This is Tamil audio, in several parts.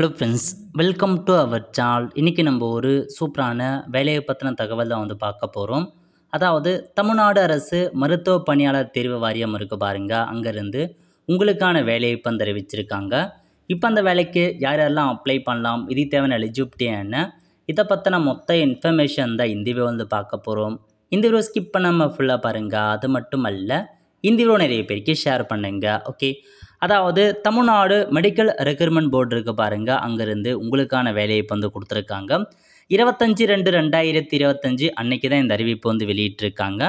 Hello friends, welcome to our channel. இன்றைக்கி நம்ம ஒரு சூப்பரான வேலையை பற்றின தகவல் தான் பார்க்க போகிறோம். அதாவது தமிழ்நாடு அரசு மருத்துவ பணியாளர் தேர்வு வாரியம் இருக்குது பாருங்க, அங்கேருந்து உங்களுக்கான வேலையை இப்போ தெரிவிச்சிருக்காங்க. இப்போ அந்த வேலைக்கு யார் யாரெல்லாம் அப்ளை பண்ணலாம், இது தேவையான எலிஜிபிலிட்டி என்ன, இதை பற்றின மொத்த இன்ஃபர்மேஷன் தான் இந்த வீடியோ பார்க்க போகிறோம். இந்த வீடியோ ஸ்கிப் பண்ணாமல் ஃபுல்லாக பாருங்கள். அது மட்டும் அல்ல, இந்த வீடியோ நிறைய பேருக்கு ஷேர் பண்ணுங்க. ஓகே, அதாவது தமிழ்நாடு மெடிக்கல் ரெக்ரூட்மெண்ட் போர்டு இருக்குது பாருங்கள், அங்கேருந்து உங்களுக்கான வேலையை இப்போ கொடுத்துருக்காங்க. 25/2/2025 அன்னைக்கு தான் இந்த அறிவிப்பு வெளியிட்டிருக்காங்க.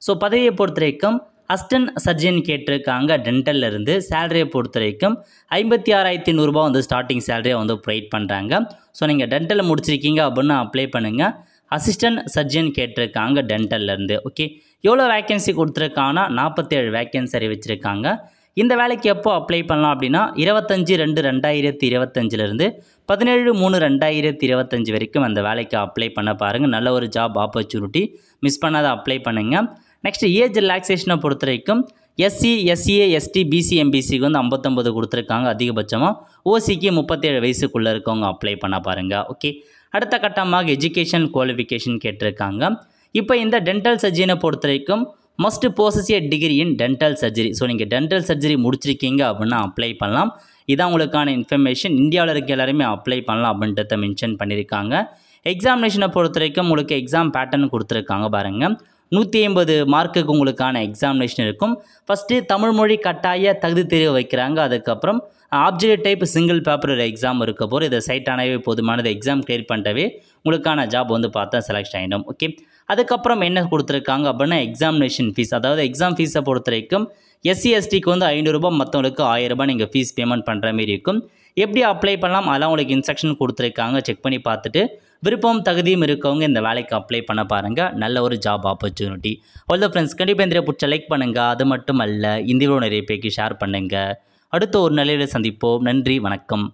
ஸோ பதவியை பொறுத்த வரைக்கும் அசிஸ்டன்ட் சர்ஜன் கேட்டிருக்காங்க. டென்டல்லேருந்து சேலரியை பொறுத்த வரைக்கும் 56,100 ஸ்டார்டிங் சேலரியை ப்ரொவைட் பண்ணுறாங்க. ஸோ நீங்கள் டென்டல் முடிச்சிருக்கீங்க அப்படின்னு அப்ளை பண்ணுங்கள். அசிஸ்டன்ட் சர்ஜன் கேட்டிருக்காங்க டென்டல்லேருந்து. ஓகே, எவ்வளோ வேக்கன்சி கொடுத்துருக்காங்கன்னா 47 வேக்கன்சி அறிவிச்சிருக்காங்க. இந்த வேலைக்கு எப்போ அப்ளை பண்ணலாம் அப்படின்னா 25/2/2025 17/3/2025 வரைக்கும் அந்த வேலைக்கு அப்ளை பண்ண பாருங்கள். நல்ல ஒரு ஜாப் ஆப்பர்ச்சுனிட்டி, மிஸ் பண்ணாத அப்ளை பண்ணுங்கள். நெக்ஸ்ட் ஏஜ் ரிலாக்ஸேஷனை பொறுத்த வரைக்கும் எஸ்சி, எஸ்சிஏ, எஸ்டி, பிசி, எம்பிசிக்கு 59 கொடுத்துருக்காங்க அதிகபட்சமாக. ஓசிக்கு 37 வயசுக்குள்ளே இருக்கவங்க அப்ளை பண்ண பாருங்கள். ஓகே, அடுத்த கட்டமாக எஜுகேஷன் குவாலிஃபிகேஷன் கேட்டிருக்காங்க. இப்போ இந்த டென்டல் சர்ஜனை பொறுத்த வரைக்கும் must poses A degree in dental surgery. So நீங்கள் டென்டல் சர்ஜரி முடிச்சிருக்கீங்க அப்படின்னா அப்ளை பண்ணலாம். இதான் உங்களுக்கான இன்ஃபர்மேஷன். இந்தியாவில் இருக்க எல்லாருமே அப்ளை பண்ணலாம் அப்படின்றத மென்ஷன் பண்ணியிருக்காங்க. எக்ஸாமினேஷனை பொறுத்த வரைக்கும் உங்களுக்கு எக்ஸாம் பேட்டர்ன் கொடுத்துருக்காங்க பாருங்கள். 150 மார்க்குக்கு உங்களுக்கான எக்ஸாமினேஷன் இருக்கும். ஃபஸ்ட்டு தமிழ் மொழி கட்டாய தகுதி தேர்வு வைக்கிறாங்க. அதுக்கப்புறம் ஆப்ஜெக்ட் டைப் சிங்கிள் பேப்பர் ஒரு எக்ஸாம் இருக்க போகிற இதை சைட்டானவே போதுமானது. எக்ஸாம் கிளியர் பண்ணிட்டவே உங்களுக்கான ஜாப் பார்த்தா செலக்ட் ஆகிடும். ஓகே, அதுக்கப்புறம் என்ன கொடுத்துருக்காங்க அப்படின்னா எக்ஸாமினேஷன் ஃபீஸ். அதாவது எக்ஸாம் ஃபீஸை பொறுத்த வரைக்கும் எஸ்சி, எஸ்டிக்கு 500 ரூபாய், மற்றவங்களுக்கு 1000 ரூபாய் நீங்கள் ஃபீஸ் பேமெண்ட் பண்ணுற மாதிரி இருக்கும். எப்படி அப்ளை பண்ணலாம் அதெல்லாம் உங்களுக்கு இன்ஸ்ட்ரக்ஷன் கொடுத்துருக்காங்க. செக் பண்ணி பார்த்துட்டு விருப்பம் தகுதியும் இருக்கவங்க இந்த வேலைக்கு அப்ளை பண்ண பாருங்கள். நல்ல ஒரு job opportunity. All the friends, கண்டிப்பாக இந்த பிடிச்ச லைக் பண்ணுங்கள். அது மட்டும் அல்ல, இந்த வீடியோ நிறைய பேருக்கு ஷேர் பண்ணுங்கள். அடுத்த ஒரு நிலையில் சந்திப்போம். நன்றி, வணக்கம்.